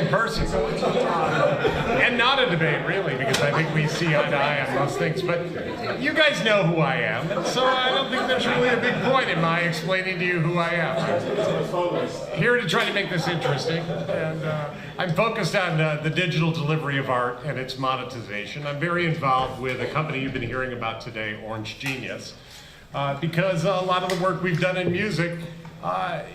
interesting person. And not a debate, really, because I think we see eye to eye on most things. But you guys know who I am, and so I don't think there's really a big point in my explaining to you who I am. I'm here to try to make this interesting, and I'm focused on the digital delivery of art and its monetization. I'm very involved with a company you've been hearing about today, Orange Genius, because a lot of the work we've done in music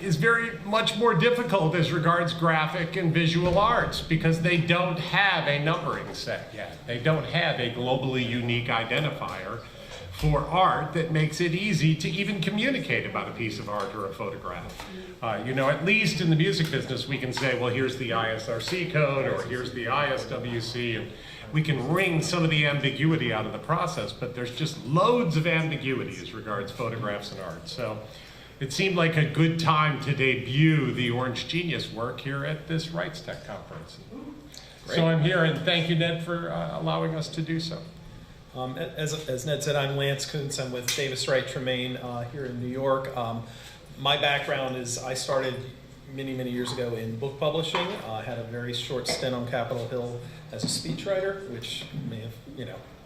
is very much more difficult as regards graphic and visual arts because they don't have a numbering set yet. They don't have a globally unique identifier for art that makes it easy to even communicate about a piece of art or a photograph. At least in the music business, we can say, well, here's the ISRC code or here's the ISWC, and we can wring some of the ambiguity out of the process, but there's just loads of ambiguity as regards photographs and art. So it seemed like a good time to debut the Orange Genius work here at this RightsTech conference. Great. So I'm here, and thank you, Ned, for allowing us to do so. As Ned said, I'm Lance Koonce. I'm with Davis Wright Tremaine here in New York. My background is I started many years ago in book publishing. I had a very short stint on Capitol Hill as a speechwriter, which may have,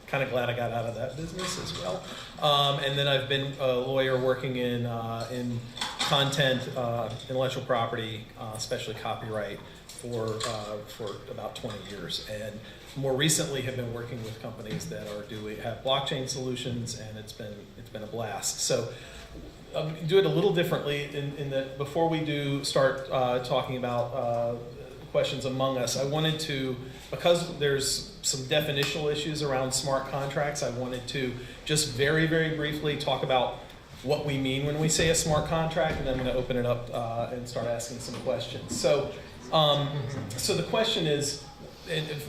kind of glad I got out of that business as well. And then I've been a lawyer working in content, intellectual property, especially copyright, for about 20 years. And more recently have been working with companies that have blockchain solutions, and it's been a blast. So do it a little differently in that before we start talking about questions among us, I wanted to, because there's some definitional issues around smart contracts, I wanted to just very briefly talk about what we mean when we say a smart contract, and then I'm going to open it up and start asking some questions. So the question is,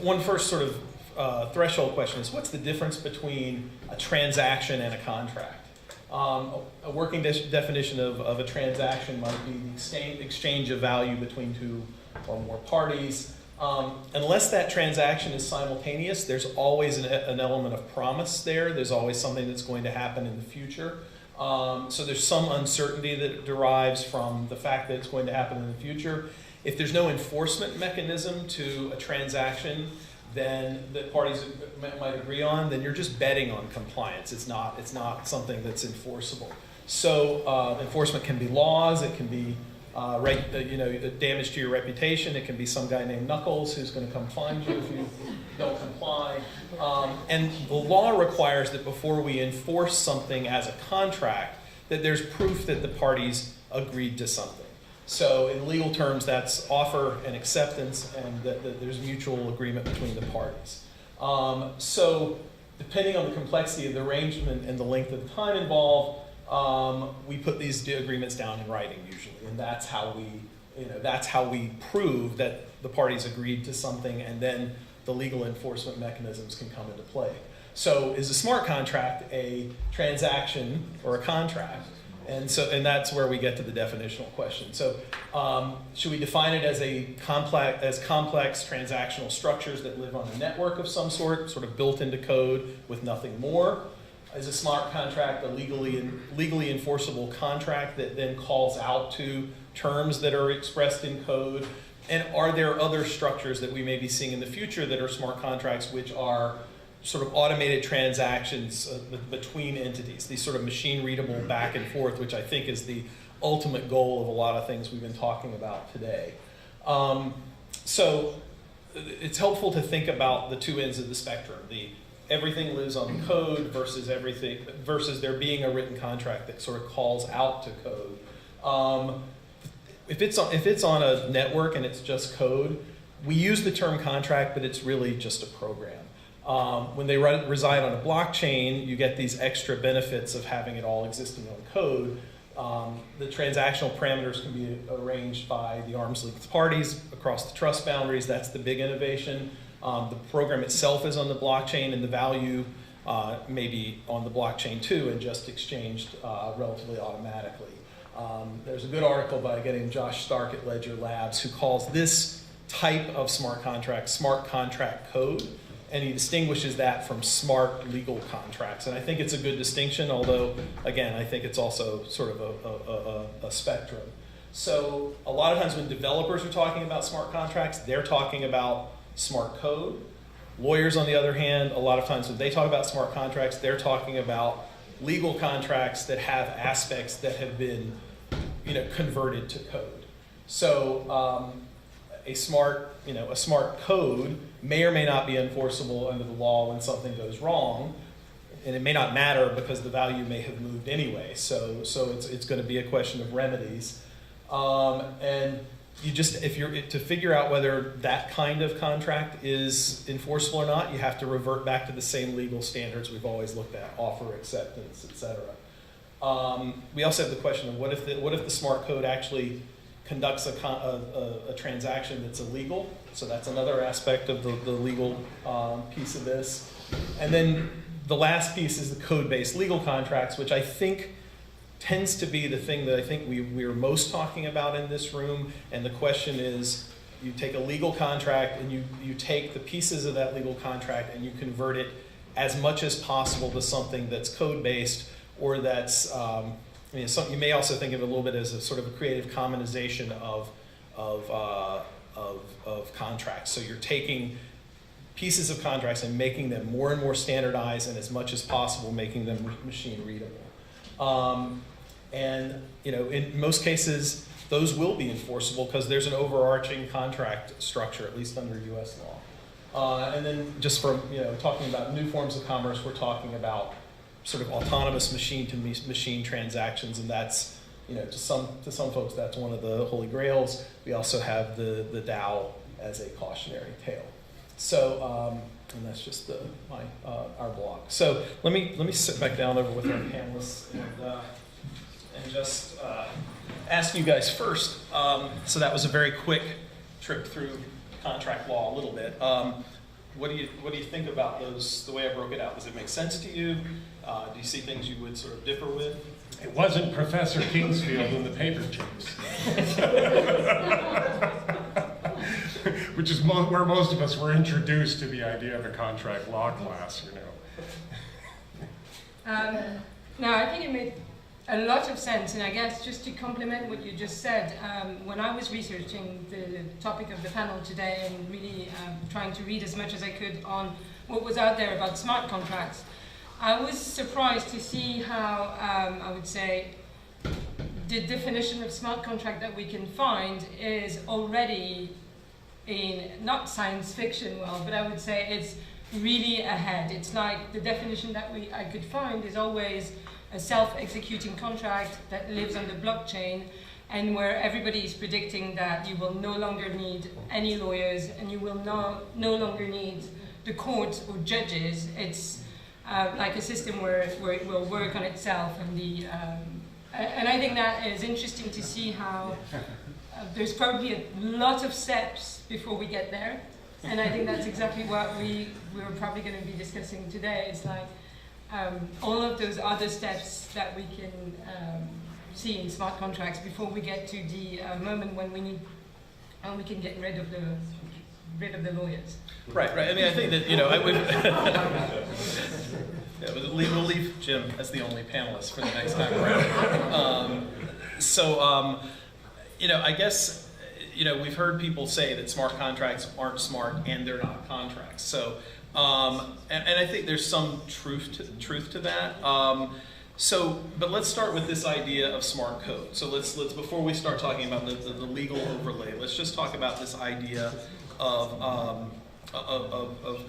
one first sort of threshold question is, what's the difference between a transaction and a contract? A working definition of a transaction might be the exchange of value between two or more parties. Unless that transaction is simultaneous, there's always an element of promise there. There's always something that's going to happen in the future. So there's some uncertainty that derives from the fact that it's going to happen in the future. If there's no enforcement mechanism to a transaction then the parties might agree on, then you're just betting on compliance. It's not something that's enforceable. So enforcement can be laws, it can be damage to your reputation, it can be some guy named Knuckles who's going to come find you if you don't comply. And the law requires that before we enforce something as a contract, that there's proof that the parties agreed to something. So in legal terms, that's offer and acceptance, and that there's mutual agreement between the parties. So depending on the complexity of the arrangement and the length of the time involved, we put these agreements down in writing usually, and that's how we prove that the parties agreed to something, and then the legal enforcement mechanisms can come into play. So is a smart contract a transaction or a contract? And that's where we get to the definitional question. So should we define it as complex transactional structures that live on a network of some sort of built into code with nothing more? Is a smart contract a legally enforceable contract that then calls out to terms that are expressed in code? And are there other structures that we may be seeing in the future that are smart contracts, which are sort of automated transactions between entities, these sort of machine-readable back and forth, which I think is the ultimate goal of a lot of things we've been talking about today. So it's helpful to think about the two ends of the spectrum, the everything lives on code versus there being a written contract that sort of calls out to code. If it's on a network and it's just code, we use the term contract, but it's really just a program. When they reside on a blockchain, you get these extra benefits of having it all existing on code. The transactional parameters can be arranged by the arm's length parties across the trust boundaries. That's the big innovation. The program itself is on the blockchain, and the value may be on the blockchain too, and just exchanged relatively automatically. There's a good article by a guy named Josh Stark at Ledger Labs who calls this type of smart contract code. And he distinguishes that from smart legal contracts. And I think it's a good distinction, although, again, I think it's also sort of a spectrum. So a lot of times when developers are talking about smart contracts, they're talking about smart code. Lawyers, on the other hand, a lot of times when they talk about smart contracts, they're talking about legal contracts that have aspects that have been, converted to code. So a smart code may or may not be enforceable under the law when something goes wrong, and it may not matter because the value may have moved anyway. So it's going to be a question of remedies, and you just, if you're to figure out whether that kind of contract is enforceable or not, you have to revert back to the same legal standards we've always looked at: offer, acceptance, etc. We also have the question of what if the smart code actually conducts a transaction that's illegal? So that's another aspect of the legal piece of this. And then the last piece is the code-based legal contracts, which I think tends to be the thing that I think we are most talking about in this room. And the question is, you take a legal contract and you take the pieces of that legal contract and you convert it as much as possible to something that's code-based, or that's, you may also think of it a little bit as a sort of a creative commonization of contracts. So you're taking pieces of contracts and making them more and more standardized, and as much as possible making them machine readable. And in most cases, those will be enforceable because there's an overarching contract structure, at least under U.S. law. And then just from talking about new forms of commerce, we're talking about sort of autonomous machine-to-machine transactions, and that's to some folks that's one of the holy grails. We also have the DAO as a cautionary tale. So and that's just our block. So let me sit back down over with our panelists and just ask you guys first. So that was a very quick trip through contract law a little bit. What do you think about those? The way I broke it out, does it make sense to you? Do you see things you would sort of differ with? It wasn't Professor Kingsfield in the paper chase, which is where most of us were introduced to the idea of a contract law class. No, I think it made a lot of sense, and I guess just to complement what you just said, when I was researching the topic of the panel today and really trying to read as much as I could on what was out there about smart contracts, I was surprised to see how, I would say, the definition of smart contract that we can find is already in, not science fiction world, but I would say it's really ahead. It's like the definition that I could find is always a self-executing contract that lives on the blockchain, and where everybody is predicting that you will no longer need any lawyers and you will no longer need the courts or judges. It's like a system where it will work on itself, and I think that is interesting to see how there's probably a lot of steps before we get there, and I think that's exactly what we're probably going to be discussing today. It's like all of those other steps that we can see in smart contracts before we get to the moment when we can get rid of the lawyers. Right. I mean, I think that I would. We'll leave Jim as the only panelist for the next time around. I guess we've heard people say that smart contracts aren't smart and they're not contracts. So, and I think there's some truth to that. But let's start with this idea of smart code. So let's before we start talking about the legal overlay, let's just talk about this idea of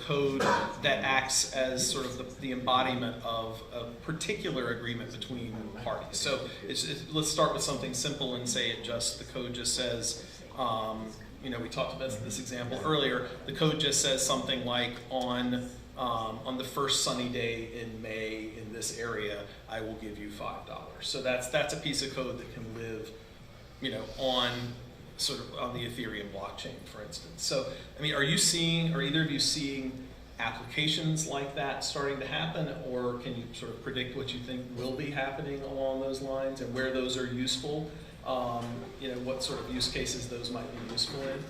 code that acts as sort of the embodiment of a particular agreement between parties. So let's start with something simple and say the code just says, we talked about this example earlier, the code just says something like on the first sunny day in May in this area, I will give you $5. So that's a piece of code that can live, on sort of on the Ethereum blockchain, for instance. So, I mean, are either of you seeing applications like that starting to happen, or can you sort of predict what you think will be happening along those lines and where those are useful? What sort of use cases those might be useful in?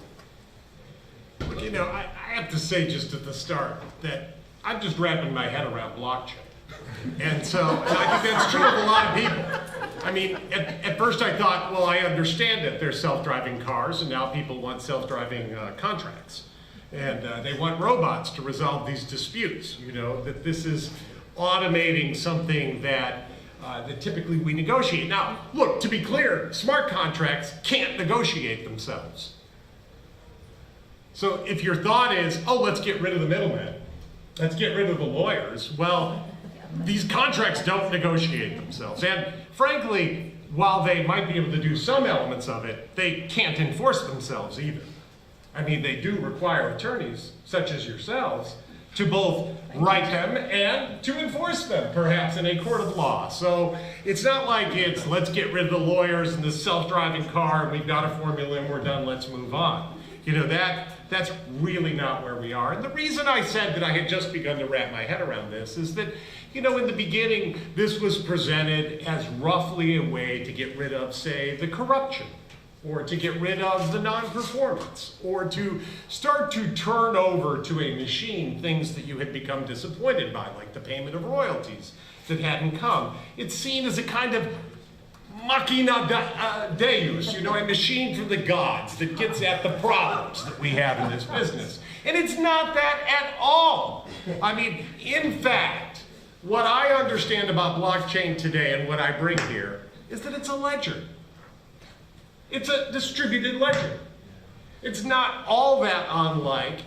But I have to say just at the start that I'm just wrapping my head around blockchain. And so, and I think that's true of a lot of people. I mean, at first I thought, well, I understand that there's self-driving cars, and now people want self-driving contracts. And they want robots to resolve these disputes, you know, that this is automating something that typically we negotiate. Now, look, to be clear, smart contracts can't negotiate themselves. So if your thought is, oh, let's get rid of the middlemen, let's get rid of the lawyers, well, these contracts don't negotiate themselves. And frankly, while they might be able to do some elements of it, they can't enforce themselves either. I mean, they do require attorneys, such as yourselves, to both write them and to enforce them, perhaps, in a court of law. So it's not like it's, let's get rid of the lawyers and the self-driving car, and we've got a formula and we're done, let's move on. You know, that's really not where we are. And the reason I said that I had just begun to wrap my head around this is that, you know, in the beginning, this was presented as roughly a way to get rid of, say, the corruption, or to get rid of the non-performance, or to start to turn over to a machine things that you had become disappointed by, like the payment of royalties that hadn't come. It's seen as a kind of machina deus, you know, a machine from the gods that gets at the problems that we have in this business. And it's not that at all. I mean, in fact, what I understand about blockchain today and what I bring here is that it's a ledger. It's a distributed ledger. It's not all that unlike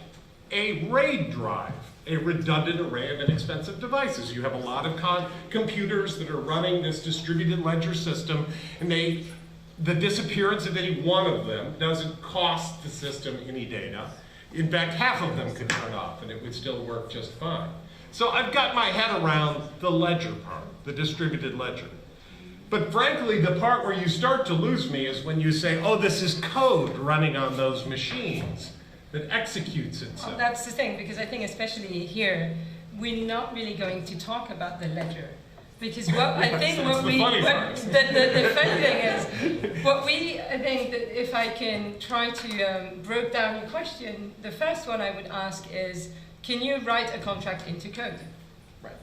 a RAID drive, a redundant array of inexpensive devices. You have a lot of computers that are running this distributed ledger system, and the disappearance of any one of them doesn't cost the system any data. In fact, half of them could turn off and it would still work just fine. So I've got my head around the ledger part, the distributed ledger. But frankly, the part where you start to lose me is when you say, oh, this is code running on those machines that executes itself. Well, that's the thing, because I think especially here, we're not really going to talk about the ledger. Because what I think the funny thing is, I think that if I can try to break down your question, the first one I would ask is, can you write a contract into code? Right.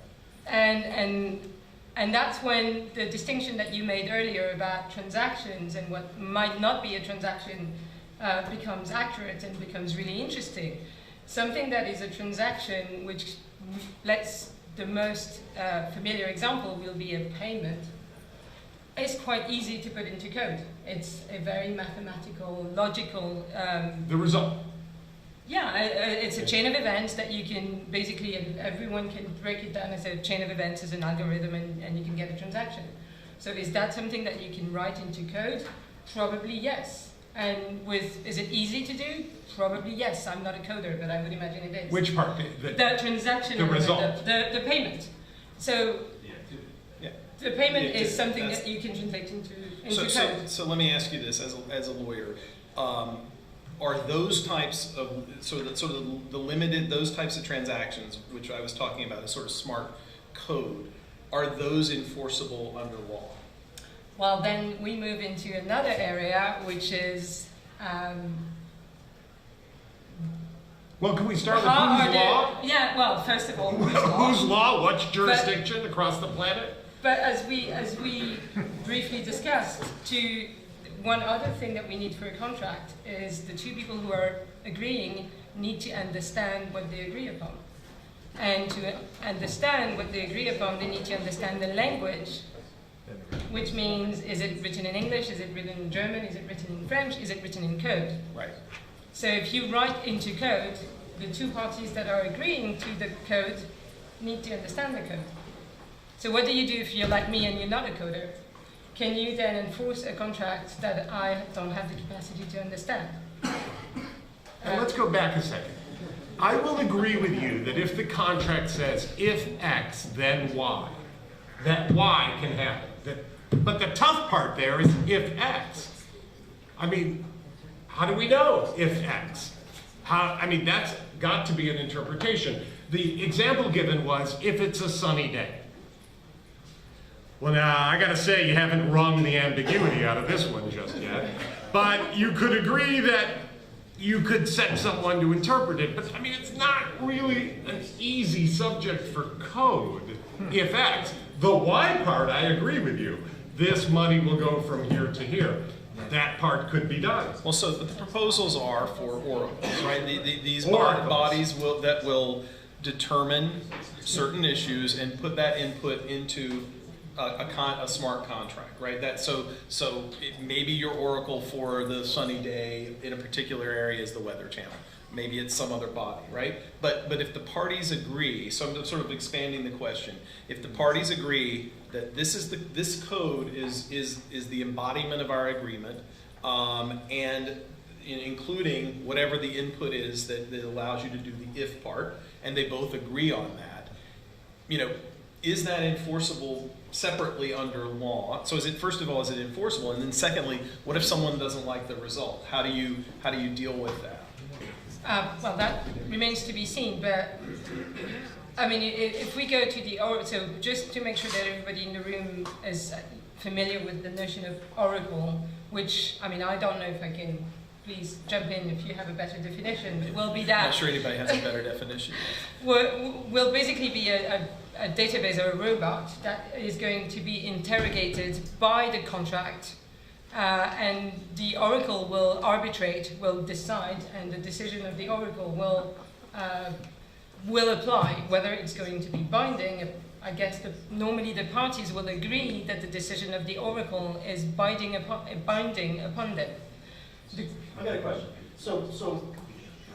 And that's when the distinction that you made earlier about transactions and what might not be a transaction becomes accurate and becomes really interesting. Something that is a transaction, which the most familiar example will be a payment, is quite easy to put into code. It's a very mathematical, logical... the result. Yeah, it's a chain of events that you can basically, everyone can break it down as a chain of events, as an algorithm, and you can get a transaction. So is that something that you can write into code? Probably yes. And is it easy to do? Probably yes. I'm not a coder, but I would imagine it is. Which part? The transaction. The result. The payment. So the payment is something that you can translate into code. So let me ask you this, as a lawyer. Are those types of the limited, those types of transactions, which I was talking about as sort of smart code, are those enforceable under law? Well, then we move into another area, which is... well, can we start with whose law? Yeah, well, first of all, whose law? Whose law? What's jurisdiction across the planet? But as we briefly discussed, one other thing that we need for a contract is the two people who are agreeing need to understand what they agree upon. And to understand what they agree upon, they need to understand the language, which means, is it written in English, is it written in German, is it written in French, is it written in code? Right. So if you write into code, the two parties that are agreeing to the code need to understand the code. So what do you do if you're like me and you're not a coder? Can you then enforce a contract that I don't have the capacity to understand? And let's go back a second. I will agree with you that if the contract says, if X, then Y, that Y can happen. But the tough part there is if X. I mean, how do we know if X? That's got to be an interpretation. The example given was if it's a sunny day. Well, now, I gotta say, you haven't wrung the ambiguity out of this one just yet. But you could agree that, you could set someone to interpret it, but I mean, it's not really an easy subject for code, if X. The Y part, I agree with you. This money will go from here to here. That part could be done. Well, so the proposals are for oracles, right? These Oracles. bodies will determine certain issues and put that input into a smart contract, right? Maybe your oracle for the sunny day in a particular area is the Weather Channel. Maybe it's some other body, right? But if the parties agree, so I'm sort of expanding the question. If the parties agree that this code is the embodiment of our agreement, and including whatever the input is that allows you to do the if part, and they both agree on that, is that enforceable separately under law? So first of all, is it enforceable? And then secondly, what if someone doesn't like the result? How do you deal with that? Well, that remains to be seen, but I mean, if we go to so just to make sure that everybody in the room is familiar with the notion of oracle, which, I mean, I don't know if I can, please jump in if you have a better definition, but will be that. I'm not sure anybody has a better definition. Will basically be a database or a robot that is going to be interrogated by the contract, and the oracle will arbitrate, will decide, and the decision of the oracle will apply, whether it's going to be binding. I guess normally the parties will agree that the decision of the oracle is binding upon them. I got a question. So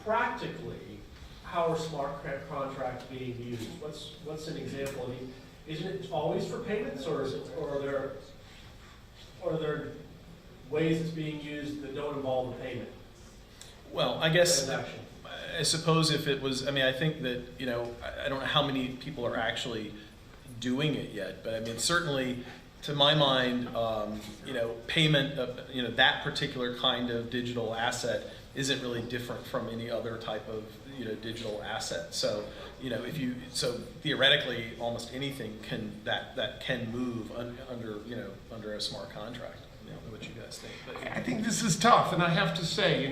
practically, how are smart contracts being used? What's an example? I mean, isn't it always for payments, or are there ways it's being used that don't involve a payment? Well, I guess, Transaction. I suppose if it was, I mean, I think that, I don't know how many people are actually doing it yet, but I mean, certainly, to my mind, payment of, that particular kind of digital asset isn't really different from any other type of, digital asset. So, so theoretically, almost anything that can move under a smart contract. I don't know what you guys think. But, I think this is tough, and I have to say,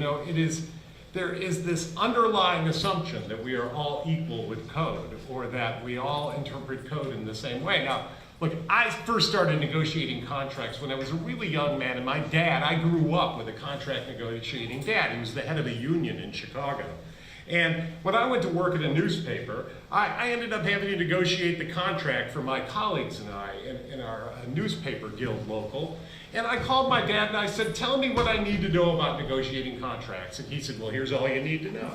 there is this underlying assumption that we are all equal with code, or that we all interpret code in the same way. Now, look, I first started negotiating contracts when I was a really young man, and my dad, I grew up with a contract negotiating dad. He was the head of a union in Chicago. And when I went to work at a newspaper, I ended up having to negotiate the contract for my colleagues and I in our newspaper guild local. And I called my dad and I said, tell me what I need to know about negotiating contracts. And he said, well, here's all you need to know.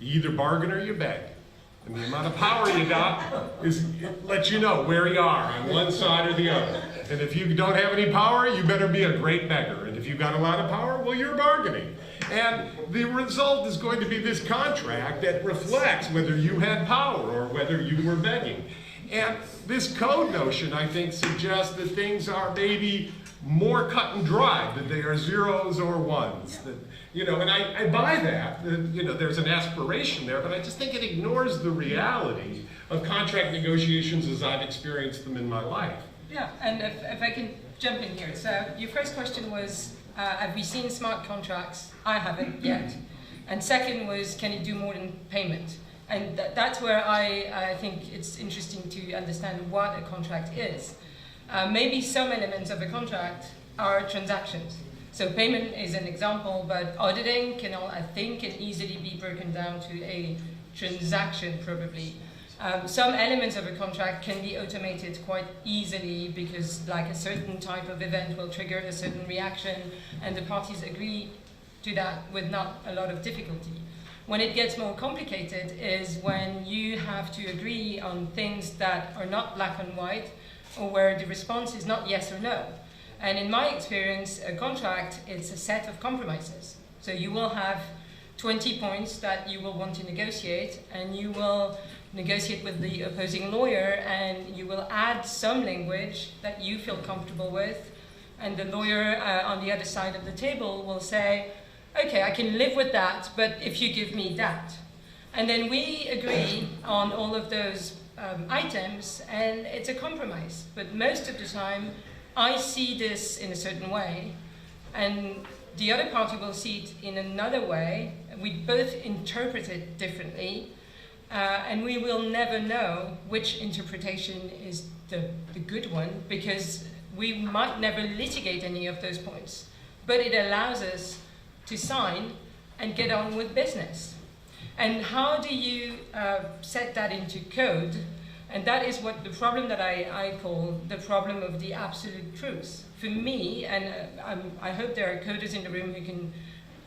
You either bargain or you beg. And the amount of power you got lets you know where you are on one side or the other. And if you don't have any power, you better be a great beggar. And if you've got a lot of power, well, you're bargaining. And the result is going to be this contract that reflects whether you had power or whether you were begging. And this code notion, I think, suggests that things are maybe more cut and dried, that they are zeros or ones. That, and I buy that, there's an aspiration there, but I just think it ignores the reality of contract negotiations as I've experienced them in my life. Yeah, and if I can jump in here. So your first question was, have we seen smart contracts? I haven't yet. And second was, can it do more than payment? And that's where I think it's interesting to understand what a contract is. Maybe some elements of a contract are transactions. So payment is an example, but auditing can easily be broken down to a transaction probably. Some elements of a contract can be automated quite easily because like a certain type of event will trigger a certain reaction and the parties agree to that with not a lot of difficulty. When it gets more complicated is when you have to agree on things that are not black and white or where the response is not yes or no. And in my experience, a contract, it's a set of compromises. So you will have 20 points that you will want to negotiate, and you will negotiate with the opposing lawyer, and you will add some language that you feel comfortable with, and the lawyer on the other side of the table will say, okay, I can live with that, but if you give me that. And then we agree on all of those items, and it's a compromise. But most of the time, I see this in a certain way, and the other party will see it in another way. We both interpret it differently, and we will never know which interpretation is the good one, because we might never litigate any of those points. But it allows us to sign and get on with business. And how do you set that into code? And that is what the problem that I call the problem of the absolute truth. For me, and I hope there are coders in the room who can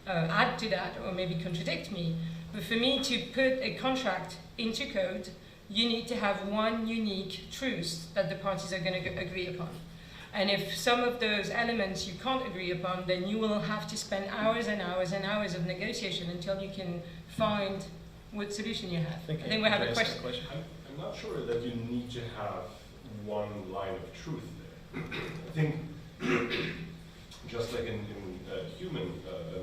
add to that or maybe contradict me, but for me to put a contract into code, you need to have one unique truth that the parties are going to agree upon. And if some of those elements you can't agree upon, then you will have to spend hours and hours and hours of negotiation until you can find what solution you have. I think we have a question. I'm not sure that you need to have one line of truth there. I think just like in human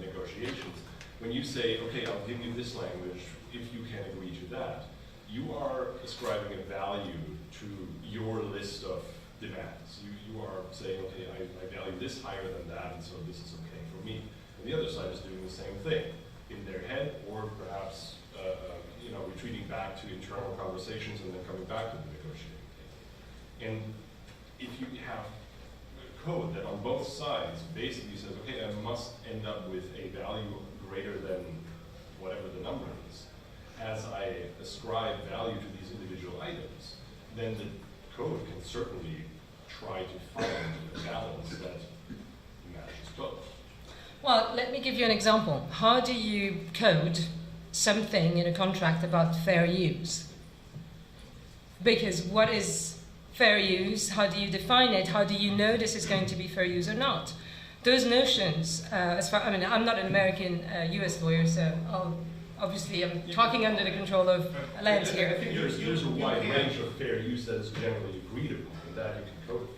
negotiations, when you say, okay, I'll give you this language if you can agree to that, you are ascribing a value to your list of demands. You are saying, okay, I value this higher than that, and so this is okay for me. And the other side is doing the same thing in their head, or perhaps retreating back to internal conversations and then coming back to the negotiating table. And if you have code that on both sides basically says, okay, I must end up with a value greater than whatever the number is, as I ascribe value to these individual items, then the code can certainly try to find a balance that matches both. Well, let me give you an example. How do you code something in a contract about fair use? Because what is fair use? How do you define it? How do you know this is going to be fair use or not? Those notions, I'm not an American US lawyer, so obviously I'm talking under the control of Lance here. I think there's a wide range of fair use that is generally agreed upon, and that you can code.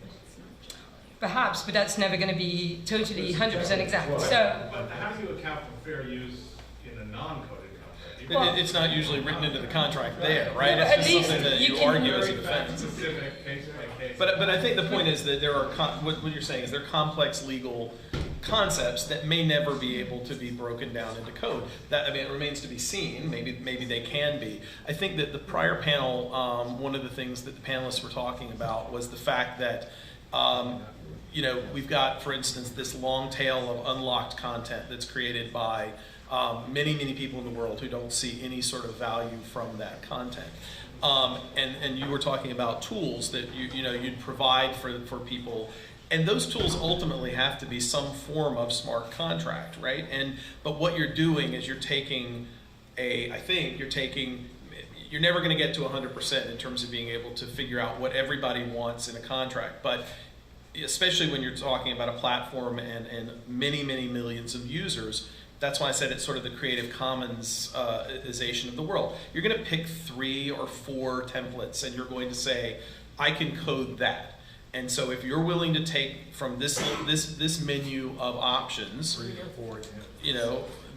Perhaps, but that's never going to be totally 100% exact. But So, how do you account for fair use in a non-coded contract? Well, It's not usually written into the contract there, right? At It's just least something that you you can- argue as a Very defense. fact-specific, case-by-case. But I think the point is that there are, what you're saying is there are complex legal concepts that may never be able to be broken down into code. It remains to be seen. Maybe they can be. I think that the prior panel, one of the things that the panelists were talking about was the fact that we've got, for instance, this long tail of unlocked content that's created by many people in the world who don't see any sort of value from that content. And you were talking about tools that you'd provide for people, and those tools ultimately have to be some form of smart contract, right? But what you're doing is you're never going to get to 100% in terms of being able to figure out what everybody wants in a contract, but especially when you're talking about a platform and many millions of users. That's why I said it's sort of the Creative Commons-ization of the world. You're going to pick 3 or 4 templates, and you're going to say, I can code that. And so if you're willing to take from this menu of options, 3 or 4,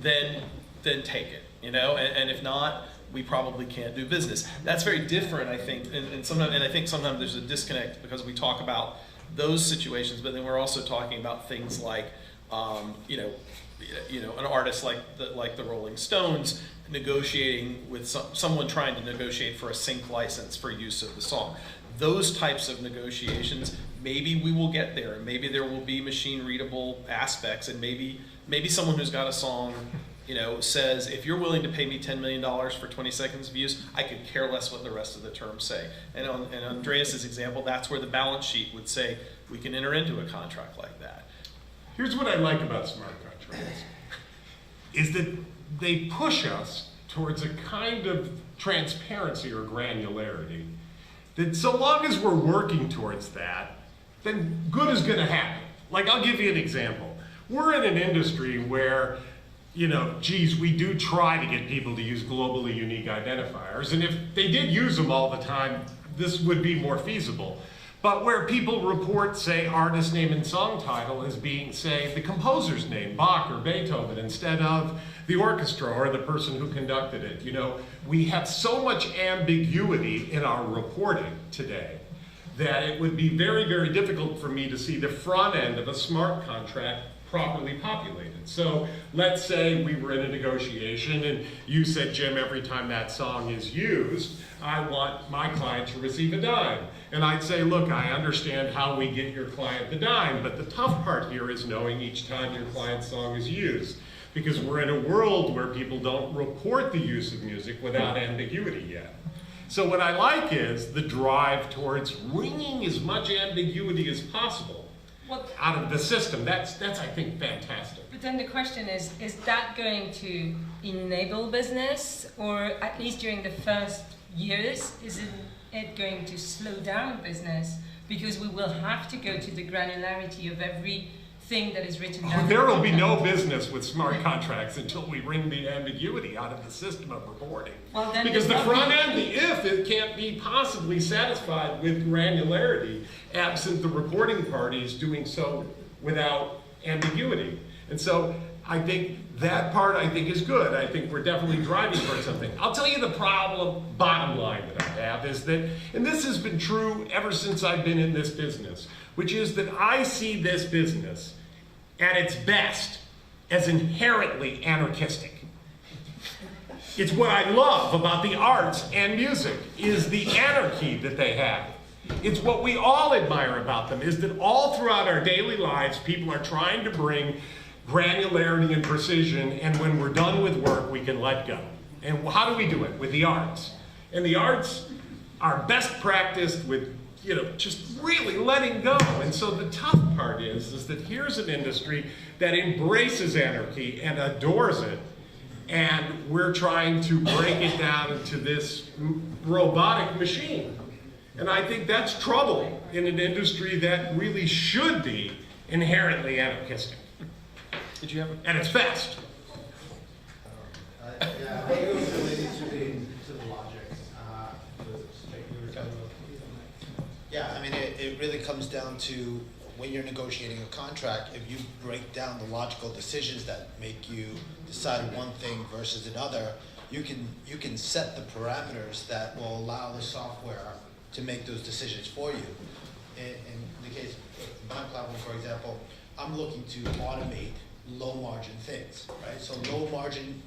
then take it. And if not, we probably can't do business. That's very different, I think. And I think sometimes there's a disconnect because we talk about those situations, but then we're also talking about things like, an artist like the Rolling Stones negotiating with someone trying to negotiate for a sync license for use of the song. Those types of negotiations, maybe we will get there, and maybe there will be machine readable aspects, and maybe someone who's got a song, says, if you're willing to pay me $10 million for 20 seconds of use, I could care less what the rest of the terms say. And on Andreas's example, that's where the balance sheet would say we can enter into a contract like that. Here's what I like about smart contracts, is that they push us towards a kind of transparency or granularity, that so long as we're working towards that, then good is going to happen. Like, I'll give you an example. We're in an industry where, we do try to get people to use globally unique identifiers, and if they did use them all the time, this would be more feasible. But where people report, say, artist name and song title as being, say, the composer's name, Bach or Beethoven, instead of the orchestra or the person who conducted it. We have so much ambiguity in our reporting today that it would be very difficult for me to see the front end of a smart contract properly populated. So let's say we were in a negotiation and you said, Jim, every time that song is used, I want my client to receive a dime. And I'd say, look, I understand how we get your client the dime, but the tough part here is knowing each time your client's song is used. Because we're in a world where people don't report the use of music without ambiguity yet. So what I like is the drive towards wringing as much ambiguity as possible out of the system. That's I think, fantastic. But then the question is that going to enable business, or at least during the first years, is it going to slow down business? Because we will have to go to the granularity of every thing that is written down. There will be no business with smart contracts until we wring the ambiguity out of the system of reporting. Well, then because the front end, the if, it can't be possibly satisfied with granularity absent the reporting parties doing so without ambiguity. And so I think that part is good. I think we're definitely driving towards something. I'll tell you the bottom line that I have is that, and this has been true ever since I've been in this business, which is that I see this business at its best as inherently anarchistic. It's what I love about the arts and music, is the anarchy that they have. It's what we all admire about them, is that all throughout our daily lives, people are trying to bring granularity and precision, and when we're done with work, we can let go. And how do we do it? With the arts. And the arts are best practiced with just really letting go. And so the tough part is that here's an industry that embraces anarchy and adores it, and we're trying to break it down into this robotic machine. And I think that's trouble in an industry that really should be inherently anarchistic. Did you have a... And it's fast. Yeah, I think it was related to the logic. Yeah, I mean, it really comes down to when you're negotiating a contract, if you break down the logical decisions that make you decide one thing versus another, you can set the parameters that will allow the software to make those decisions for you. In the case of my platform, for example, I'm looking to automate low margin things, right? So low margin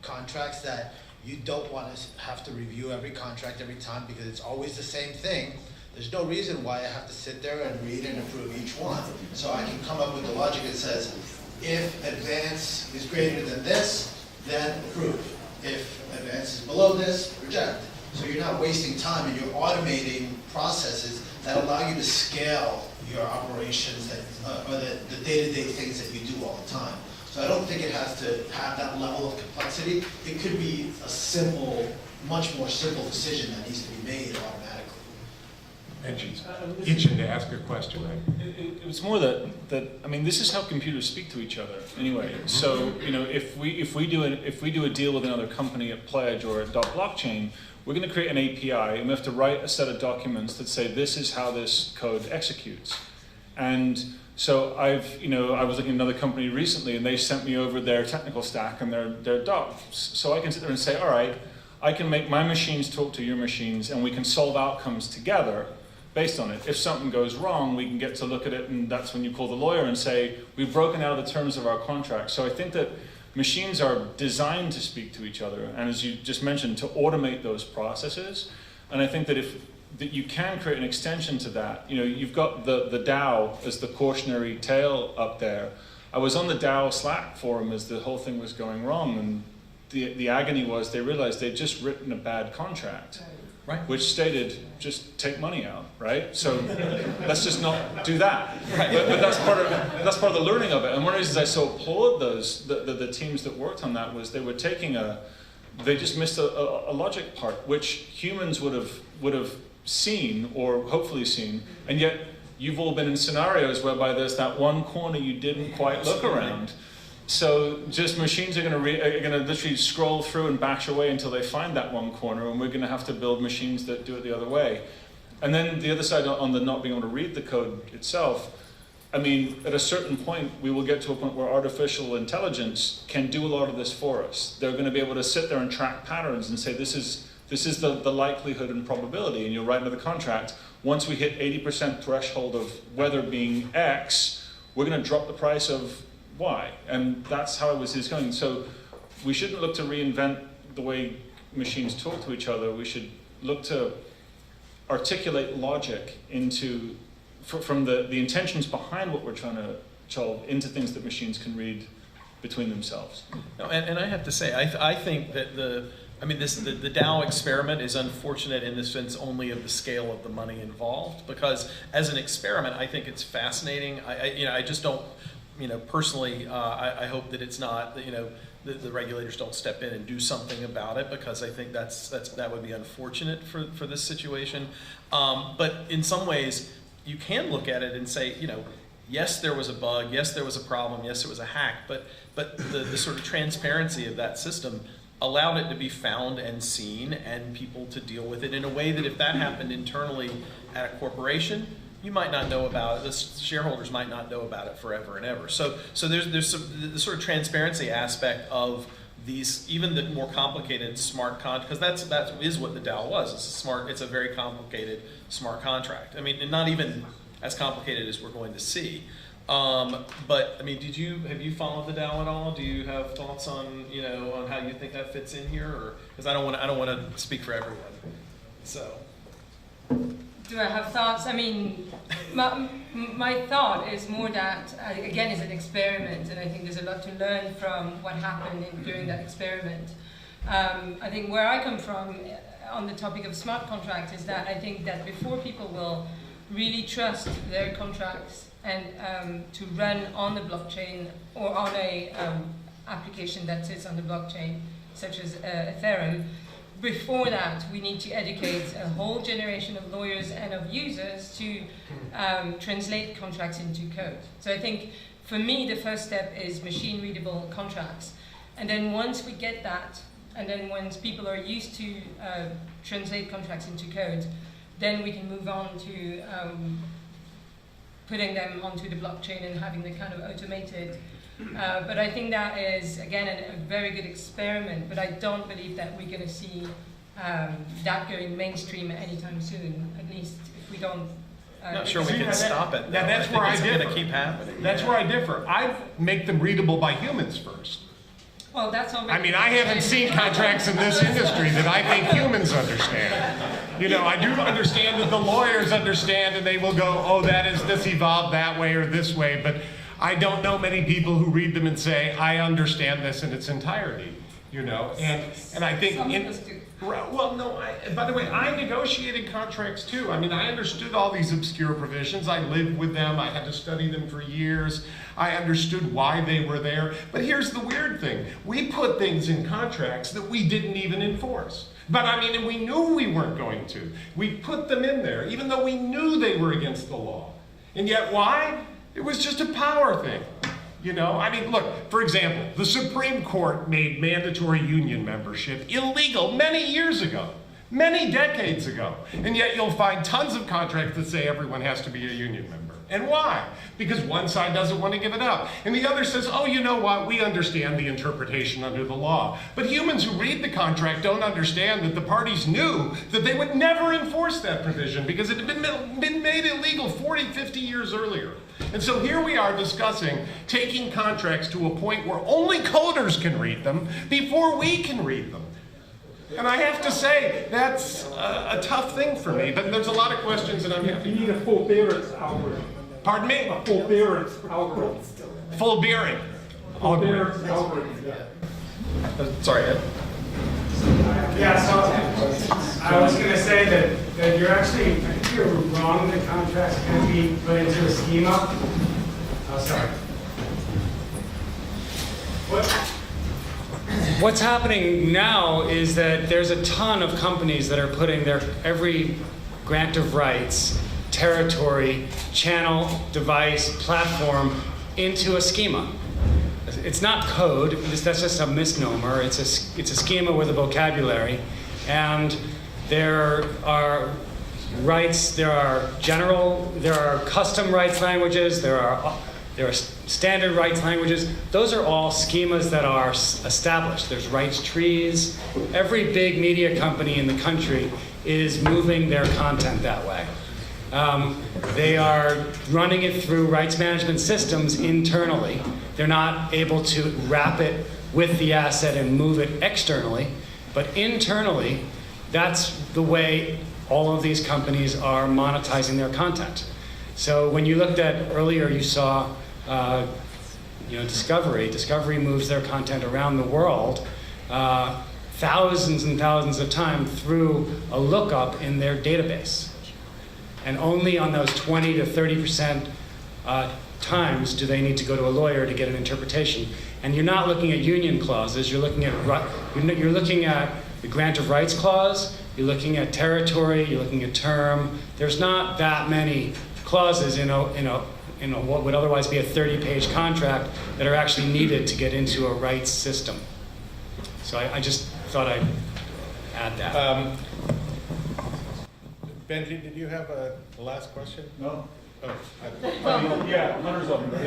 contracts that you don't want to have to review every contract every time because it's always the same thing. There's no reason why I have to sit there and read and approve each one. So I can come up with the logic that says, if advance is greater than this, then approve. If advance is below this, reject. So you're not wasting time and you're automating processes that allow you to scale your operations or the day-to-day things that you do all the time. So I don't think it has to have that level of complexity. It could be a simple, much more simple decision that needs to be made automatically. And she's itching to ask a question, right? It was more that I mean, this is how computers speak to each other anyway. So if we do a deal with another company at Pledge or at .blockchain, we're going to create an API and we have to write a set of documents that say this is how this code executes. And so I was looking at another company recently and they sent me over their technical stack and their docs. So I can sit there and say, all right, I can make my machines talk to your machines and we can solve outcomes together based on it. If something goes wrong, we can get to look at it, and that's when you call the lawyer and say, we've broken out of the terms of our contract. So I think that machines are designed to speak to each other, and as you just mentioned, to automate those processes. And I think that that you can create an extension to that. You've got the DAO as the cautionary tale up there. I was on the DAO Slack forum as the whole thing was going wrong, and the agony was they realized they'd just written a bad contract. Right. Which stated, just take money out, right? So let's just not do that. Right. But that's part of the learning of it. And one of the reasons I so applaud the teams that worked on that was they just missed a logic part, which humans would have seen or hopefully seen, and yet you've all been in scenarios whereby there's that one corner you didn't quite look around. So just machines are going to literally scroll through and bash away until they find that one corner, and we're going to have to build machines that do it the other way. And then the other side on the not being able to read the code itself, I mean, at a certain point, we will get to a point where artificial intelligence can do a lot of this for us. They're going to be able to sit there and track patterns and say, this is the likelihood and probability, and you'll write into the contract, once we hit 80% threshold of weather being X, we're going to drop the price of why. And that's how it was going. So we shouldn't look to reinvent the way machines talk to each other. We should look to articulate logic into, from the intentions behind what we're trying to solve into things that machines can read between themselves. No, and I have to say, I think that the DAO experiment is unfortunate in the sense only of the scale of the money involved, because as an experiment, I think it's fascinating. I just don't, personally, I hope that it's not, the regulators don't step in and do something about it, because I think that would be unfortunate for this situation. But in some ways, you can look at it and say, yes, there was a bug, yes, there was a problem, yes, there was a hack, but the sort of transparency of that system allowed it to be found and seen and people to deal with it in a way that if that happened internally at a corporation, you might not know about it, the shareholders might not know about it forever and ever. So there's the sort of transparency aspect of these, even the more complicated smart contract, because that is what the DAO was. It's a very complicated smart contract. I mean, and not even as complicated as we're going to see. But I mean, have you followed the DAO at all? Do you have thoughts on on how you think that fits in here, or because I don't want to speak for everyone. So, do I have thoughts? I mean, my thought is more that again, it's an experiment, and I think there's a lot to learn from what happened during that experiment. I think where I come from on the topic of smart contracts is that I think that before people will really trust their contracts and to run on the blockchain or on a application that sits on the blockchain, such as Ethereum. Before that, we need to educate a whole generation of lawyers and of users to translate contracts into code. So I think, for me, the first step is machine-readable contracts. And then once we get that, and then once people are used to translate contracts into code, then we can move on to putting them onto the blockchain and having them kind of automated. But I think that is, again, a very good experiment, but I don't believe that we're going to see that going mainstream anytime soon, at least if we don't... Not sure we can stop it. Now that's where I differ. It's going to keep happening. That's where I differ. I make them readable by humans first. Well, that's already... I mean, I haven't seen contracts in this industry that I think humans understand. I do understand that the lawyers understand, and they will go, oh, this evolved that way or this way, but I don't know many people who read them and say, I understand this in its entirety, and I think... by the way, I negotiated contracts too. I mean, I understood all these obscure provisions. I lived with them. I had to study them for years. I understood why they were there. But here's the weird thing. We put things in contracts that we didn't even enforce. But I mean, and we knew we weren't going to. We put them in there, even though we knew they were against the law. And yet why? It was just a power thing. I mean, look, for example, the Supreme Court made mandatory union membership illegal many years ago, many decades ago. And yet you'll find tons of contracts that say everyone has to be a union member. And why? Because one side doesn't want to give it up. And the other says, oh, you know what? We understand the interpretation under the law. But humans who read the contract don't understand that the parties knew that they would never enforce that provision because it had been made illegal 40, 50 years earlier. And so here we are discussing taking contracts to a point where only coders can read them before we can read them. And I have to say, that's a tough thing for me, but there's a lot of questions and I'm happy. You need a forbearance algorithm. Pardon me? A forbearance algorithm. Full bearing. Forbearance algorithm, yeah. Sorry, Ed. Yeah, so I was going to say that you're actually, I think you're wrong that contracts can be put into a schema. Oh, sorry. What's happening now is that there's a ton of companies that are putting their every grant of rights, territory, channel, device, platform into a schema. It's not code, that's just a misnomer. It's a schema with a vocabulary. And there are rights, there are custom rights languages, there are standard rights languages. Those are all schemas that are established. There's rights trees. Every big media company in the country is moving their content that way. They are running it through rights management systems internally, They're not able to wrap it with the asset and move it externally, but internally, that's the way all of these companies are monetizing their content. So when you looked at earlier, you saw Discovery. Discovery moves their content around the world thousands and thousands of times through a lookup in their database. And only on those 20 to 30% times do they need to go to a lawyer to get an interpretation. And you're not looking at union clauses, you're looking at the grant of rights clause, you're looking at territory, you're looking at term. There's not that many clauses in what would otherwise be a 30-page contract that are actually needed to get into a rights system. So I just thought I'd add that. Benji, did you have a last question? No. Oh. Yeah, hundreds of them.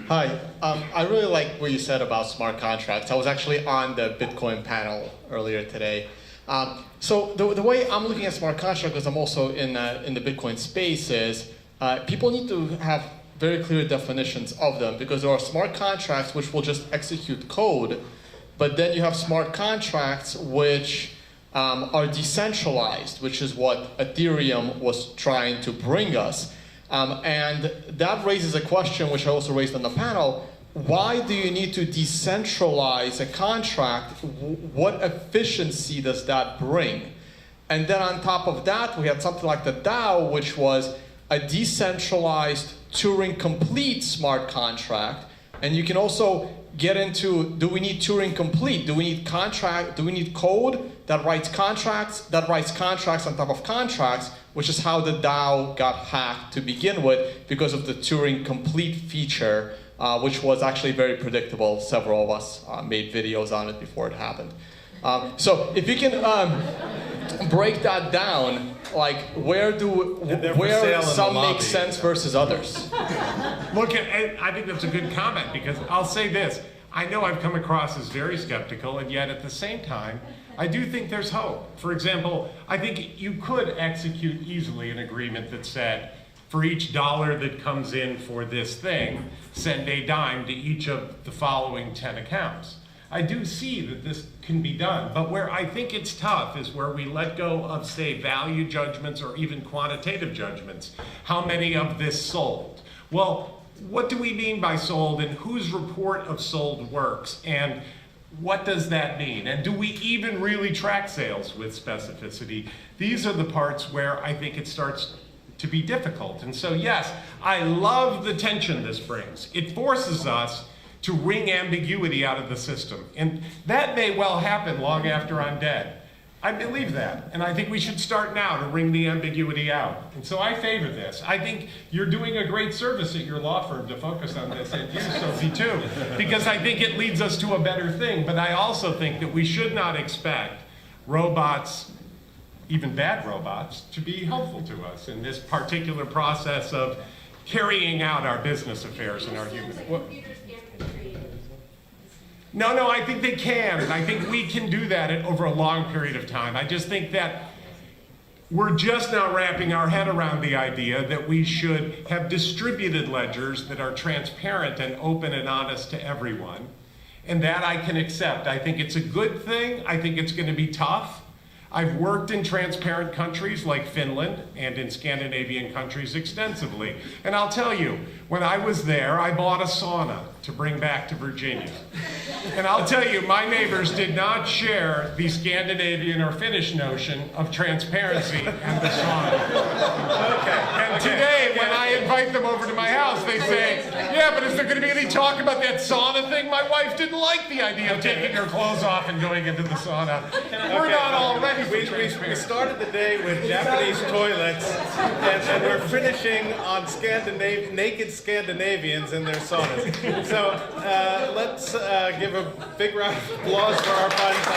Hi, I really like what you said about smart contracts. I was actually on the Bitcoin panel earlier today. So the way I'm looking at smart contracts, because I'm also in the Bitcoin space, is people need to have very clear definitions of them, because there are smart contracts which will just execute code, but then you have smart contracts which are decentralized, which is what Ethereum was trying to bring us. And that raises a question which I also raised on the panel. Why do you need to decentralize a contract? What efficiency does that bring? And then on top of that, we had something like the DAO, which was a decentralized Turing-complete smart contract. And you can also get into, do we need Turing-complete? Do we need code that writes contracts on top of contracts, which is how the DAO got hacked to begin with because of the Turing-complete feature, which was actually very predictable. Several of us made videos on it before it happened. So if you can break that down, like where some make sense versus others? Look, I think that's a good comment, because I'll say this. I know I've come across as very skeptical, and yet at the same time, I do think there's hope. For example, I think you could execute easily an agreement that said, for each dollar that comes in for this thing, send a dime to each of the following 10 accounts. I do see that this can be done, but where I think it's tough is where we let go of, say, value judgments or even quantitative judgments. How many of this sold? Well, what do we mean by sold, and whose report of sold works? And what does that mean? And do we even really track sales with specificity? These are the parts where I think it starts to be difficult. And so, yes, I love the tension this brings. It forces us to wring ambiguity out of the system. And that may well happen long after I'm dead. I believe that. And I think we should start now to wring the ambiguity out. And so I favor this. I think you're doing a great service at your law firm to focus on this, and you, Sophie, too, because I think it leads us to a better thing. But I also think that we should not expect robots, even bad robots, to be helpful to us in this particular process of carrying out our business affairs and our human. No, I think they can, and I think we can do that over a long period of time. I just think that we're just now wrapping our head around the idea that we should have distributed ledgers that are transparent and open and honest to everyone, and that I can accept. I think it's a good thing. I think it's going to be tough. I've worked in transparent countries like Finland and in Scandinavian countries extensively. And I'll tell you, when I was there, I bought a sauna to bring back to Virginia. And I'll tell you, my neighbors did not share the Scandinavian or Finnish notion of transparency and the sauna. And today, when I invite them over to my house, they say, yeah, but is there going to be any talk about that sauna thing? My wife didn't like the idea of taking her clothes off and going into the sauna. We're not all ready. We started the day with Japanese toilets, and we're finishing on naked Scandinavians in their saunas. So let's give a big round of applause for our panelists.